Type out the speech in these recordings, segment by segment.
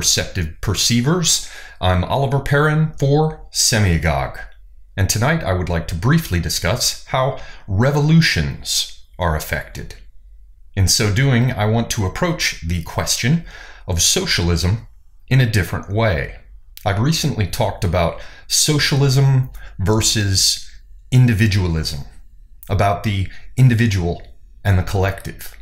receptive perceivers. I'm Oliver Perrin for Semiagog, and tonight I would like to briefly discuss how revolutions are affected. In so doing, I want to approach the question of socialism in a different way. I've recently talked about socialism versus individualism, about the individual and the collective.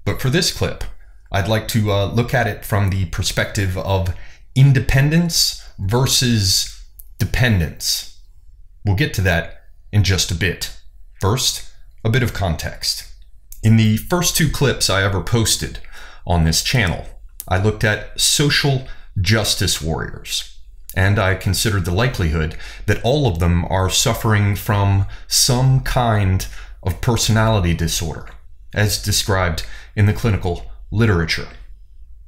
But for this clip, I'd like to look at it from the perspective of independence versus dependence. We'll get to that in just a bit. First, a bit of context. In the first two clips I ever posted on this channel, I looked at social justice warriors, and I considered the likelihood that all of them are suffering from some kind of personality disorder, as described in the clinical literature.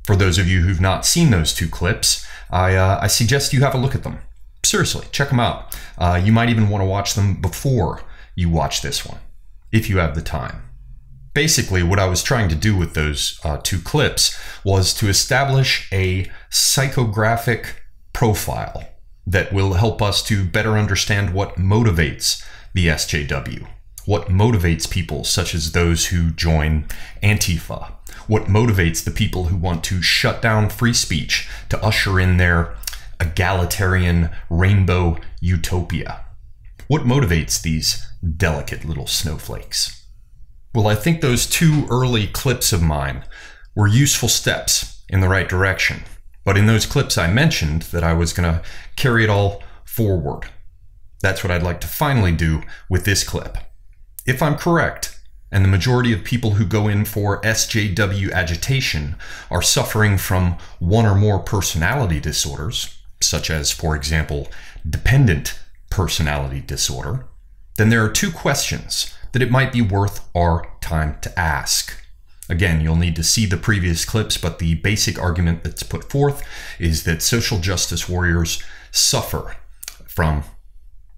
For those of you who've not seen those two clips, I suggest you have a look at them. Seriously, check them out. You might even want to watch them before you watch this one, if you have the time. Basically, what I was trying to do with those two clips was to establish a psychographic profile that will help us to better understand what motivates the SJW, what motivates people such as those who join Antifa, what motivates the people who want to shut down free speech to usher in their egalitarian rainbow utopia. What motivates these delicate little snowflakes? Well, I think those two early clips of mine were useful steps in the right direction. But in those clips I mentioned that I was going to carry it all forward. That's what I'd like to finally do with this clip. If I'm correct, and the majority of people who go in for SJW agitation are suffering from one or more personality disorders, such as, for example, dependent personality disorder, then there are two questions that it might be worth our time to ask. Again, you'll need to see the previous clips, but the basic argument that's put forth is that social justice warriors suffer from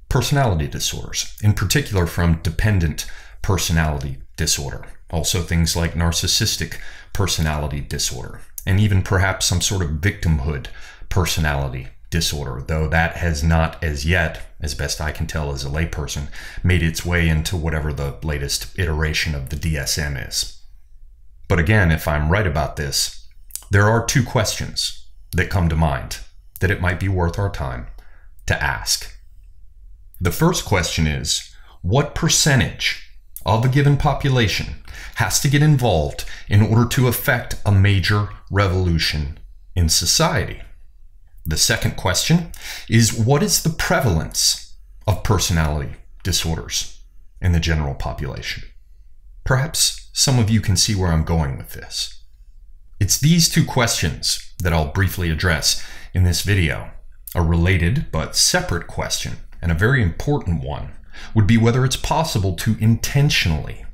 personality disorders, in particular from dependent personality disorder, also things like narcissistic personality disorder, and even perhaps some sort of victimhood personality disorder, though that has not as yet, as best I can tell as a layperson, made its way into whatever the latest iteration of the DSM is. But again, if I'm right about this, there are two questions that come to mind that it might be worth our time to ask. The first question is, what percentage of a given population has to get involved in order to effect a major revolution in society? The second question is, what is the prevalence of personality disorders in the general population? Perhaps some of you can see where I'm going with this. It's these two questions that I'll briefly address in this video. A related but separate question, and a very important one, would be whether it's possible to intentionally,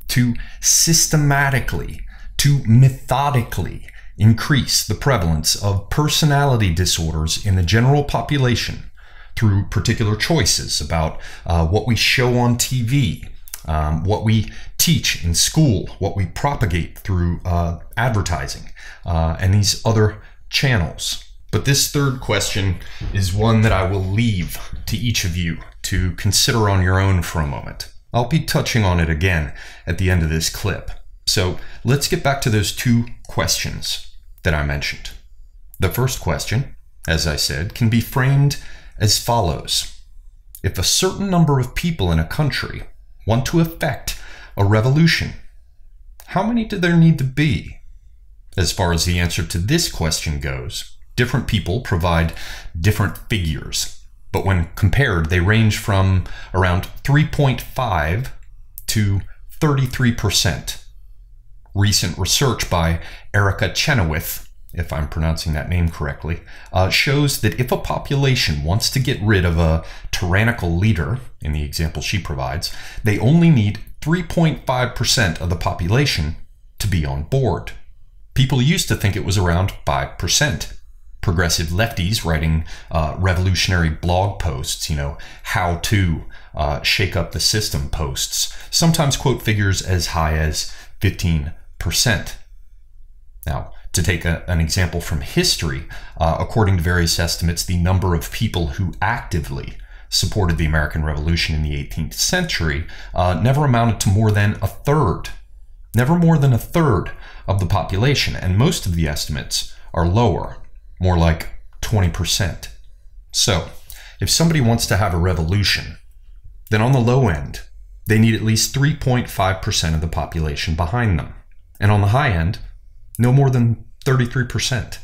to systematically, to methodically increase the prevalence of personality disorders in the general population through particular choices about what we show on TV, what we teach in school, what we propagate through advertising, and these other channels. But this third question is one that I will leave to each of you to consider on your own for a moment. I'll be touching on it again at the end of this clip. So let's get back to those two questions that I mentioned. The first question, as I said, can be framed as follows. If a certain number of people in a country want to effect a revolution, how many do there need to be? As far as the answer to this question goes, different people provide different figures, but when compared, they range from around 3.5 to 33%. Recent research by Chenoweth, if I'm pronouncing that name correctly, shows that if a population wants to get rid of a tyrannical leader, in the example she provides, they only need 3.5% of the population to be on board. People used to think it was around 5%. Progressive lefties writing revolutionary blog posts, how to shake up the system posts, sometimes quote figures as high as 15%. Now, To take an example from history, according to various estimates, the number of people who actively supported the American Revolution in the 18th century never amounted to more than a third. Never more than a third of the population, and most of the estimates are lower, more like 20%. So, if somebody wants to have a revolution, then on the low end, they need at least 3.5% of the population behind them. And on the high end, no more than 33%.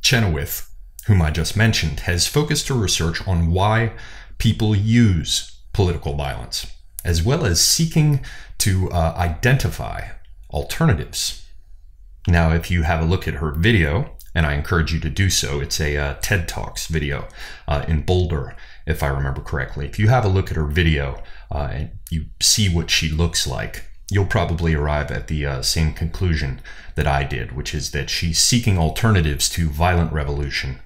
Chenoweth, whom I just mentioned, has focused her research on why people use political violence, as well as seeking to identify alternatives. Now, if you have a look at her video, and I encourage you to do so, it's a TED Talks video in Boulder, if I remember correctly. If you have a look at her video and you see what she looks like, you'll probably arrive at the same conclusion that I did, which is that she's seeking alternatives to violent revolution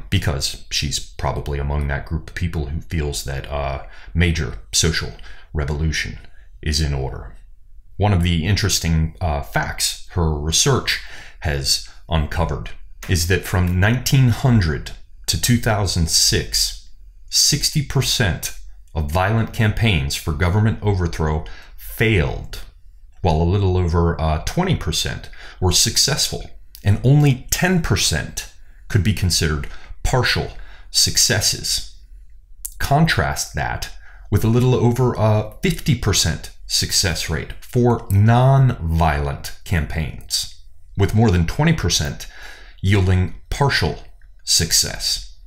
because she's probably among that group of people who feels that major social revolution is in order. One of the interesting facts her research has uncovered is that from 1900 to 2006, 60% of violent campaigns for government overthrow failed, while a little over 20% were successful, and only 10% could be considered partial successes. Contrast that with a little over a 50% success rate for non-violent campaigns, with more than 20% yielding partial success.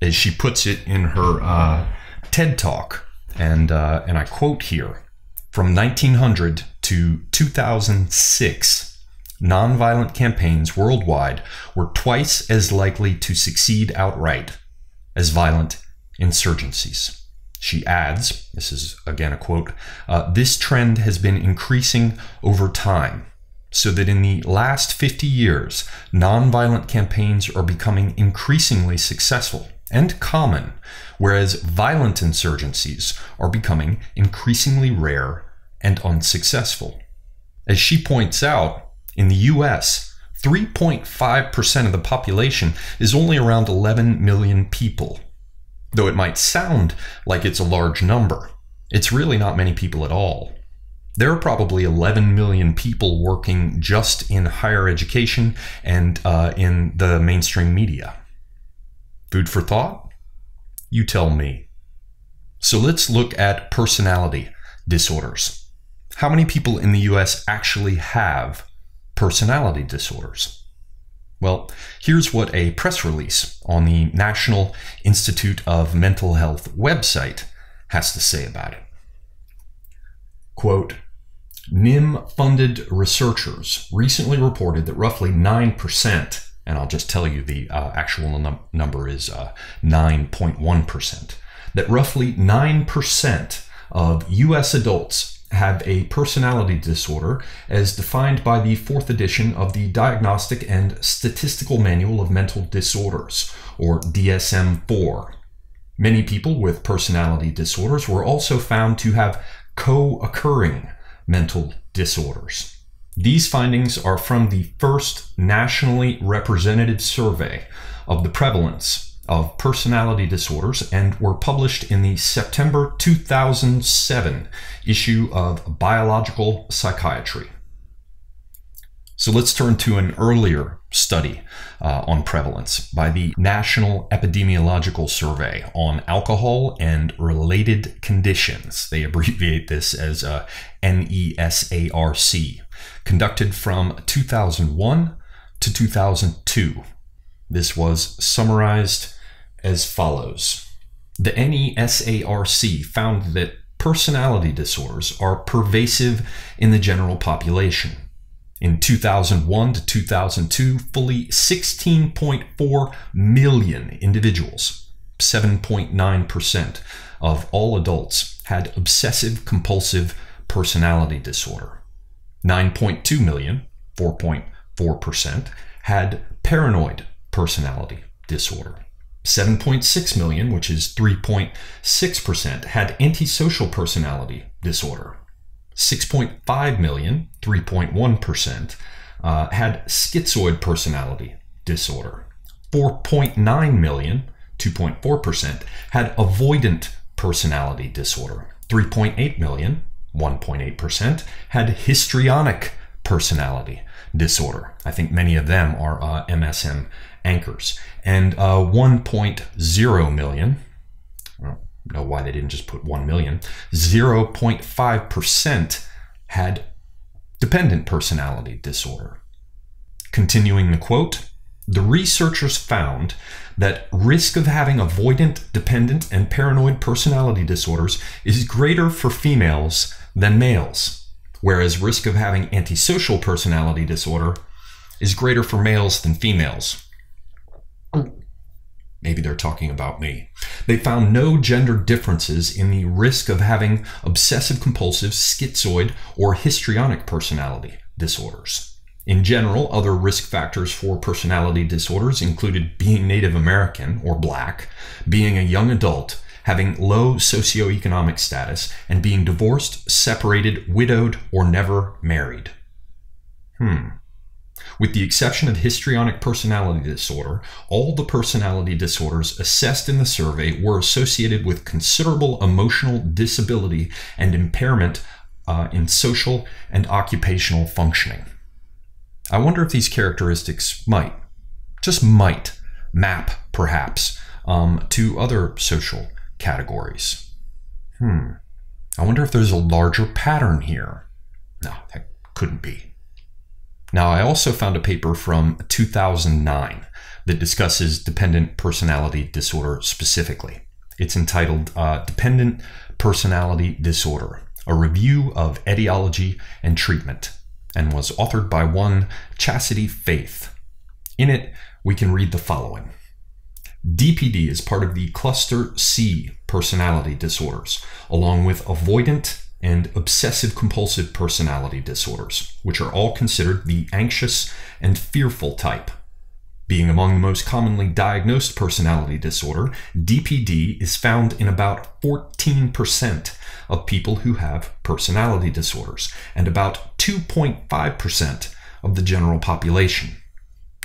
As she puts it in her TED Talk, and I quote here, from 1900 to 2006, nonviolent campaigns worldwide were twice as likely to succeed outright as violent insurgencies. She adds, this is again a quote, this trend has been increasing over time, so that in the last 50 years, nonviolent campaigns are becoming increasingly successful and common, whereas violent insurgencies are becoming increasingly rare and unsuccessful. As she points out, in the US, 3.5% of the population is only around 11 million people. Though it might sound like it's a large number, it's really not many people at all. There are probably 11 million people working just in higher education and in the mainstream media. Food for thought? You tell me. So let's look at personality disorders. How many people in the US actually have personality disorders? Well, here's what a press release on the National Institute of Mental Health website has to say about it. Quote, NIM-funded researchers recently reported that roughly 9%, and I'll just tell you the actual number is 9.1%, that roughly 9% of US adults have a personality disorder as defined by the 4th edition of the Diagnostic and Statistical Manual of Mental Disorders, or DSM-4. Many people with personality disorders were also found to have co-occurring mental disorders. These findings are from the first nationally representative survey of the prevalence of personality disorders and were published in the September 2007 issue of Biological Psychiatry. So let's turn to an earlier study on prevalence by the National Epidemiological Survey on Alcohol and Related Conditions. They abbreviate this as NESARC, conducted from 2001 to 2002. This was summarized as follows. The NESARC found that personality disorders are pervasive in the general population. In 2001 to 2002, fully 16.4 million individuals, 7.9% of all adults, had obsessive-compulsive personality disorder. 9.2 million, 4.4%, had paranoid personality disorder. 7.6 million, which is 3.6%, had antisocial personality disorder. 6.5 million, 3.1%, had schizoid personality disorder. 4.9 million, 2.4%, had avoidant personality disorder. 3.8 million, 1.8%, had histrionic personality disorder. I think many of them are MSM anchors. And 1.0 million, I don't know why they didn't just put 1 million, 0.5% had dependent personality disorder. Continuing the quote, the researchers found that risk of having avoidant, dependent, and paranoid personality disorders is greater for females than males, whereas risk of having antisocial personality disorder is greater for males than females. Maybe they're talking about me. They found no gender differences in the risk of having obsessive-compulsive, schizoid, or histrionic personality disorders. In general, other risk factors for personality disorders included being Native American or Black, being a young adult, having low socioeconomic status, and being divorced, separated, widowed, or never married. With the exception of histrionic personality disorder, all the personality disorders assessed in the survey were associated with considerable emotional disability and impairment in social and occupational functioning. I wonder if these characteristics might, just might, map, perhaps, to other social categories. I wonder if there's a larger pattern here. No, that couldn't be. Now, I also found a paper from 2009 that discusses dependent personality disorder specifically. It's entitled Dependent Personality Disorder, a Review of Etiology and Treatment, and was authored by one Chastity Faith. In it, we can read the following. DPD is part of the Cluster C personality disorders, along with avoidant and obsessive-compulsive personality disorders, which are all considered the anxious and fearful type. Being among the most commonly diagnosed personality disorder, DPD is found in about 14% of people who have personality disorders, and about 2.5% of the general population.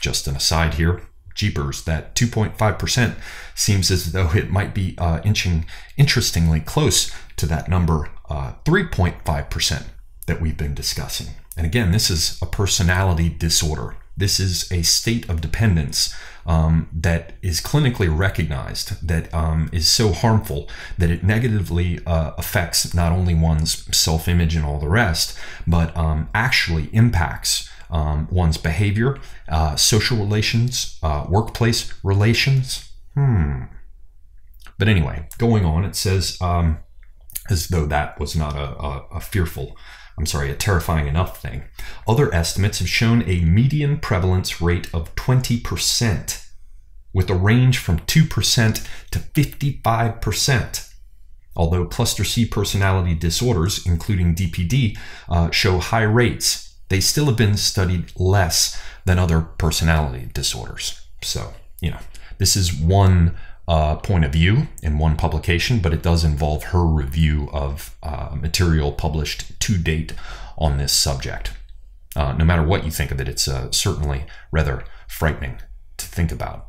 Just an aside here, jeepers, that 2.5% seems as though it might be inching interestingly close to that number 3.5% that we've been discussing. And again, this is a personality disorder. This is a state of dependence that is clinically recognized, that is so harmful that it negatively affects not only one's self-image and all the rest, but actually impacts one's behavior, social relations, workplace relations. But anyway, going on, it says, as though that was not a terrifying enough thing. Other estimates have shown a median prevalence rate of 20%, with a range from 2% to 55%. Although cluster C personality disorders, including DPD, show high rates, they still have been studied less than other personality disorders. So, this is one point of view in one publication, but it does involve her review of material published to date on this subject. No matter what you think of it, it's certainly rather frightening to think about.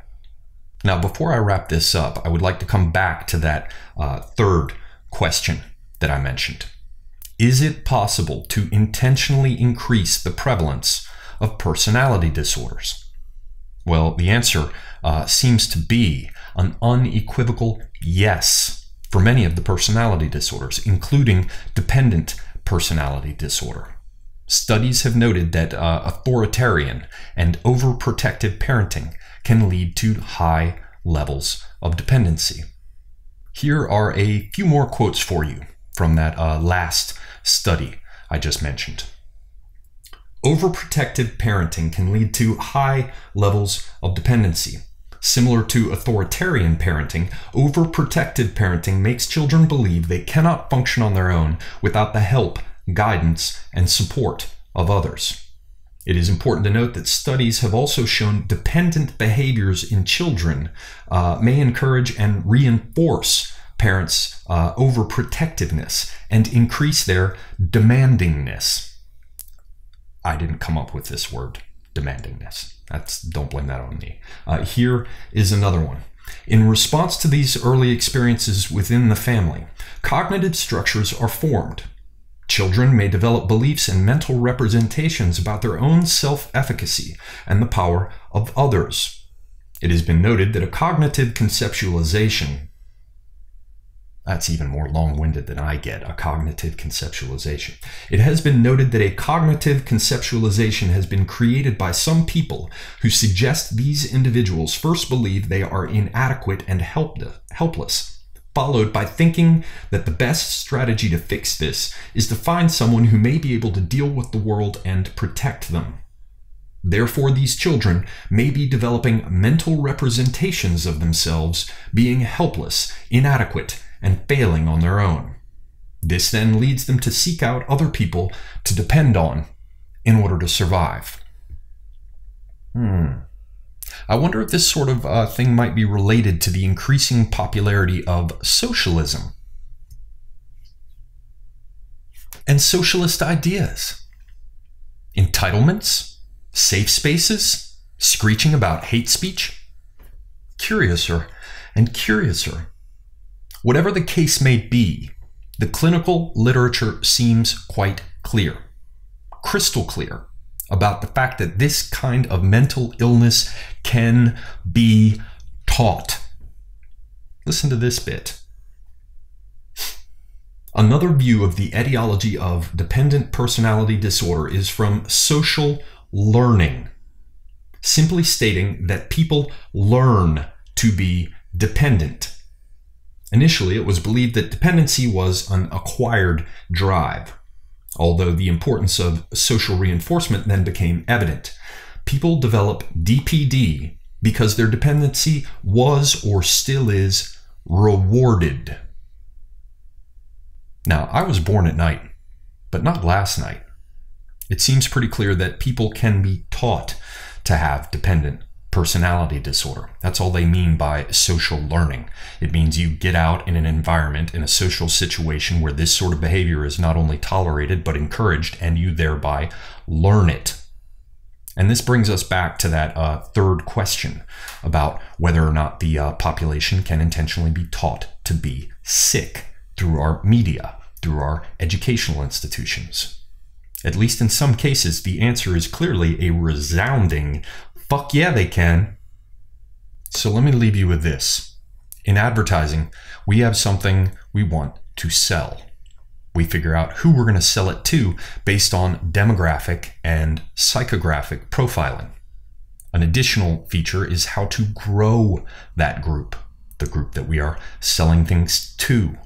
Now, before I wrap this up, I would like to come back to that third question that I mentioned. Is it possible to intentionally increase the prevalence of personality disorders? Well, the answer seems to be an unequivocal yes for many of the personality disorders, including dependent personality disorder. Studies have noted that authoritarian and overprotective parenting can lead to high levels of dependency. Here are a few more quotes for you from that last study I just mentioned. Overprotective parenting can lead to high levels of dependency. Similar to authoritarian parenting, overprotective parenting makes children believe they cannot function on their own without the help, guidance, and support of others. It is important to note that studies have also shown dependent behaviors in children may encourage and reinforce parents' overprotectiveness and increase their demandingness. I didn't come up with this word, demandingness. Don't blame that on me. Here is another one. In response to these early experiences within the family, cognitive structures are formed. Children may develop beliefs and mental representations about their own self-efficacy and the power of others. It has been noted that a cognitive conceptualization, that's even more long-winded than I get, a cognitive conceptualization. It has been noted that a cognitive conceptualization has been created by some people who suggest these individuals first believe they are inadequate and helpless, followed by thinking that the best strategy to fix this is to find someone who may be able to deal with the world and protect them. Therefore, these children may be developing mental representations of themselves being helpless, inadequate, and failing on their own. This then leads them to seek out other people to depend on in order to survive. I wonder if this sort of thing might be related to the increasing popularity of socialism and socialist ideas. Entitlements, safe spaces, screeching about hate speech. Curiouser and curiouser. Whatever the case may be, the clinical literature seems quite clear, crystal clear, about the fact that this kind of mental illness can be taught. Listen to this bit. Another view of the etiology of dependent personality disorder is from social learning, simply stating that people learn to be dependent. Initially, it was believed that dependency was an acquired drive, although the importance of social reinforcement then became evident. People develop DPD because their dependency was or still is rewarded. Now, I was born at night, but not last night. It seems pretty clear that people can be taught to have dependent personality disorder. That's all they mean by social learning. It means you get out in an environment, in a social situation where this sort of behavior is not only tolerated but encouraged, and you thereby learn it. And this brings us back to that third question about whether or not the population can intentionally be taught to be sick through our media, through our educational institutions. At least in some cases, the answer is clearly a resounding fuck yeah, they can. So let me leave you with this. In advertising, we have something we want to sell. We figure out who we're going to sell it to based on demographic and psychographic profiling. An additional feature is how to grow that group, the group that we are selling things to.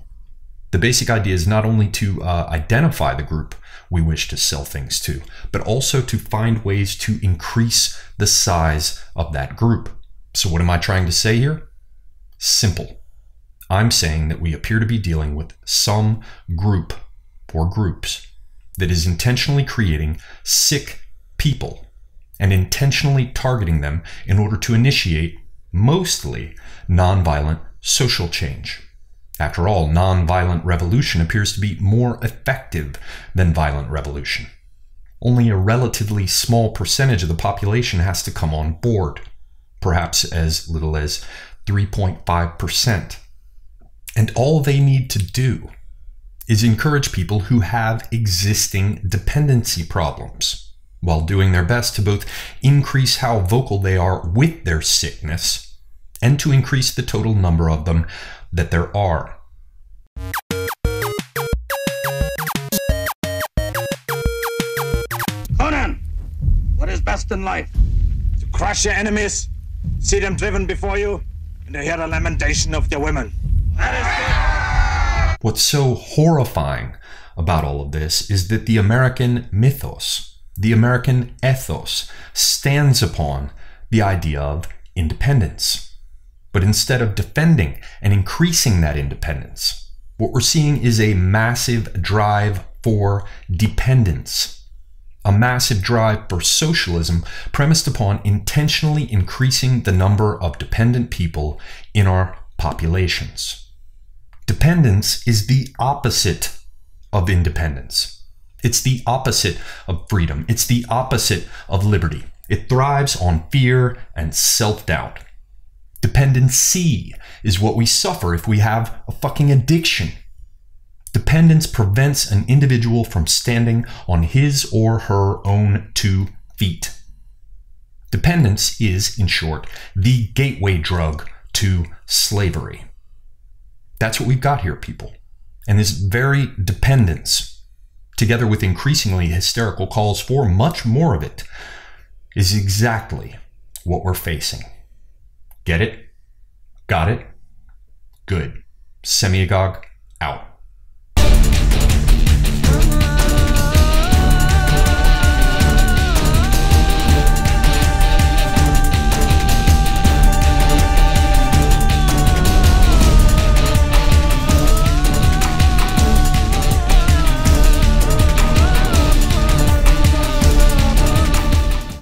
The basic idea is not only to identify the group we wish to sell things to, but also to find ways to increase the size of that group. So what am I trying to say here? Simple. I'm saying that we appear to be dealing with some group or groups that is intentionally creating sick people and intentionally targeting them in order to initiate mostly nonviolent social change. After all, nonviolent revolution appears to be more effective than violent revolution. Only a relatively small percentage of the population has to come on board, perhaps as little as 3.5%. And all they need to do is encourage people who have existing dependency problems, while doing their best to both increase how vocal they are with their sickness and to increase the total number of them that there are. Conan, what is best in life? To crush your enemies, see them driven before you, and to hear the lamentation of their women. That is good. What's so horrifying about all of this is that the American mythos, the American ethos, stands upon the idea of independence. But instead of defending and increasing that independence, what we're seeing is a massive drive for dependence, a massive drive for socialism premised upon intentionally increasing the number of dependent people in our populations. Dependence is the opposite of independence. It's the opposite of freedom. It's the opposite of liberty. It thrives on fear and self-doubt. Dependency is what we suffer if we have a fucking addiction. Dependence prevents an individual from standing on his or her own 2 feet. Dependence is, in short, the gateway drug to slavery. That's what we've got here, people. And this very dependence, together with increasingly hysterical calls for much more of it, is exactly what we're facing. Get it? Got it? Good. Semiagog out.